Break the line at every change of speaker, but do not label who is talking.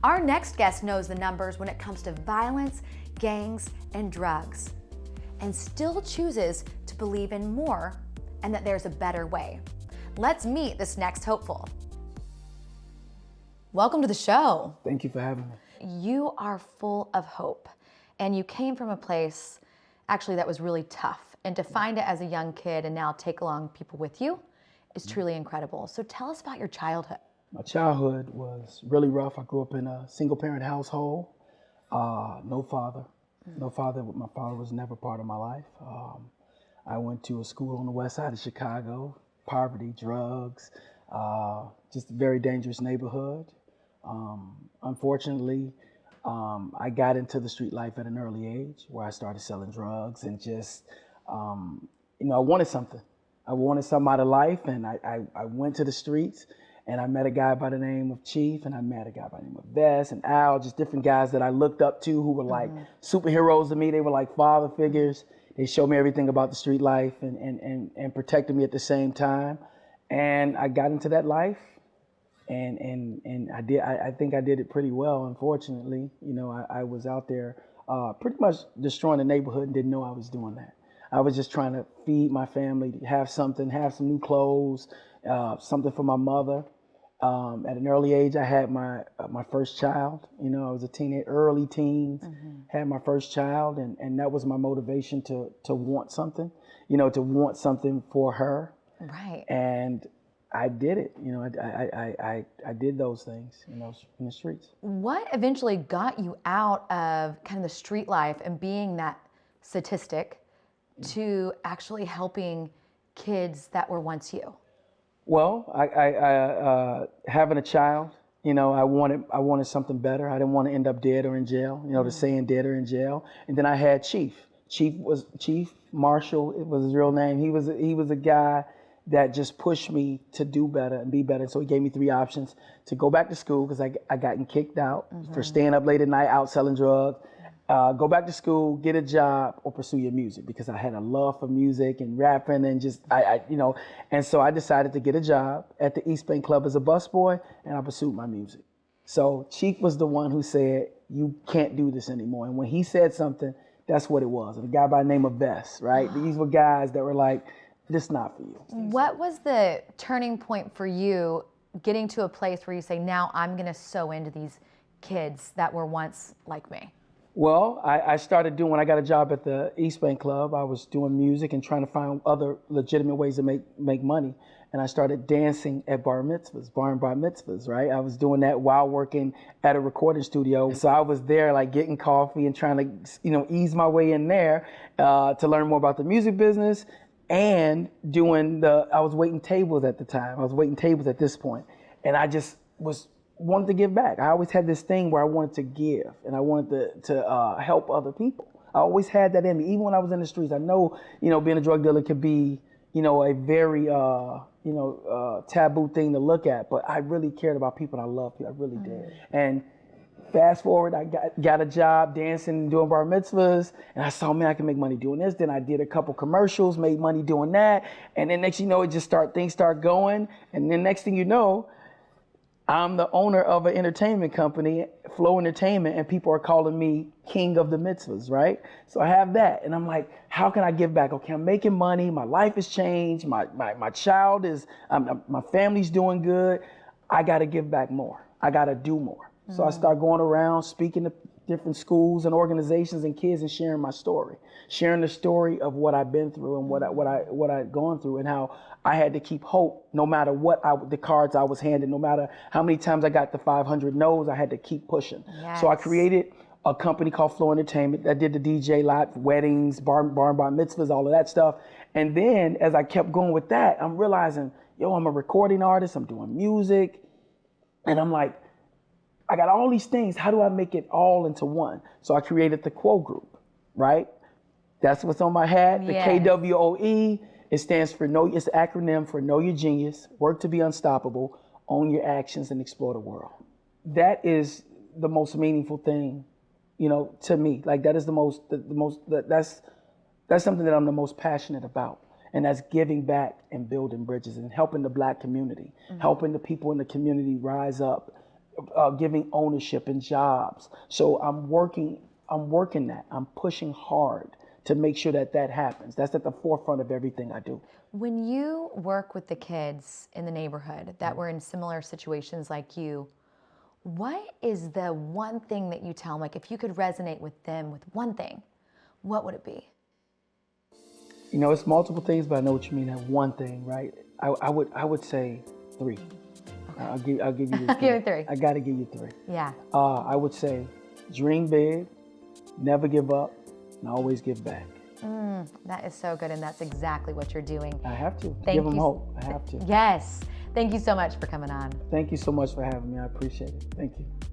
Our next guest knows the numbers when it comes to violence, gangs, and drugs, and still chooses to believe in more and that there's a better way. Let's meet this next hopeful. Welcome to the show.
Thank you for having me.
You are full of hope, and you came from a place actually that was really tough, and to find it as a young kid and now take along people with you is truly incredible. So tell us about your childhood.
My childhood was really rough. I grew up in a single parent household, no father. My father was never part of my life. I went to a school on the west side of Chicago, poverty, drugs, just a very dangerous neighborhood. Unfortunately, I got into the street life at an early age where I started selling drugs and just, I wanted something. I wanted something out of life, and I went to the streets, and I met a guy by the name of Chief, and I met a guy by the name of Vess and Al, just different guys that I looked up to who were like superheroes to me. They were like father figures. They showed me everything about the street life and protected me at the same time. And I got into that life. And I think I did it pretty well. Unfortunately, I was out there pretty much destroying the neighborhood and didn't know I was doing that. I was just trying to feed my family, have some new clothes, something for my mother. At an early age, I had my first child. I was a teenager, early teens, had my first child, and that was my motivation to want something, to want something for her.
Right.
And I did it. I did those things, in the streets.
What eventually got you out of kind of the street life and being that statistic to actually helping kids that were once you?
Well, I having a child, I wanted something better. I didn't want to end up dead or in jail, the saying dead or in jail. And then I had Chief. Chief Marshall, it was his real name. He was a guy that just pushed me to do better and be better. So he gave me three options: to go back to school, because I gotten kicked out for staying up late at night out selling drugs. Go back to school, get a job, or pursue your music, because I had a love for music and rapping and just, and so I decided to get a job at the East Bank Club as a busboy, and I pursued my music. So Chief was the one who said, you can't do this anymore. And when he said something, that's what it was. And a guy by the name of Vess, right? These were guys that were like, this is not for you.
What was the turning point for you getting to a place where you say, now I'm going to sew into these kids that were once like me?
Well, I started when I got a job at the East Bank Club, I was doing music and trying to find other legitimate ways to make money. And I started dancing at bar mitzvahs, right? I was doing that while working at a recording studio. So I was there like getting coffee and trying to, ease my way in there to learn more about the music business. And I was waiting tables at the time. I was waiting tables at this point. And I just wanted to give back. I always had this thing where I wanted to give, and I wanted to help other people. I always had that in me, even when I was in the streets. I know, being a drug dealer could be, a very, taboo thing to look at, but I really cared about people, and I loved people. I really did. And fast forward, I got a job dancing, doing bar mitzvahs, and I saw, man, I can make money doing this. Then I did a couple commercials, made money doing that, and then next thing you know, things start going, and then next thing you know, I'm the owner of an entertainment company, Flow Entertainment, and people are calling me king of the mitzvahs, right? So I have that, and I'm like, how can I give back? Okay, I'm making money, my life has changed, my child my family's doing good. I gotta give back more. I gotta do more. So I start going around speaking to different schools and organizations and kids and sharing my story, sharing the story of what I've been through and what I'd gone through, and how I had to keep hope no matter what the cards I was handed, no matter how many times I got the 500 no's, I had to keep pushing. Yes. So I created a company called Flow Entertainment that did the DJ lot, weddings, bar mitzvahs, all of that stuff. And then as I kept going with that, I'm realizing, I'm a recording artist, I'm doing music, and I'm like, I got all these things. How do I make it all into one? So I created the K.W.O.E group, right? That's what's on my hat. The K.W.O.E. It stands for it's the acronym for Know Your Genius, Work to Be Unstoppable, Own Your Actions, and Explore the World. That is the most meaningful thing, to me. Like that is that's something that I'm the most passionate about. And that's giving back and building bridges and helping the Black community, helping the people in the community rise up, giving ownership and jobs. So I'm working that. I'm pushing hard to make sure that that happens. That's at the forefront of everything I do.
When you work with the kids in the neighborhood that were in similar situations like you, what is the one thing that you tell them? Like, if you could resonate with them with one thing, what would it be?
You know, it's multiple things, but I know what you mean. That one thing, right? I would say 3. Okay. I'll give you the 3.
Give me 3.
I got to give you 3.
Yeah.
I would say dream big, never give up, and always give back.
That is so good, and that's exactly what you're doing.
I have to.
Thank
Give them
you.
hope. I have to.
Yes. Thank you so much for coming on.
Thank you so much for having me. I appreciate it. Thank you.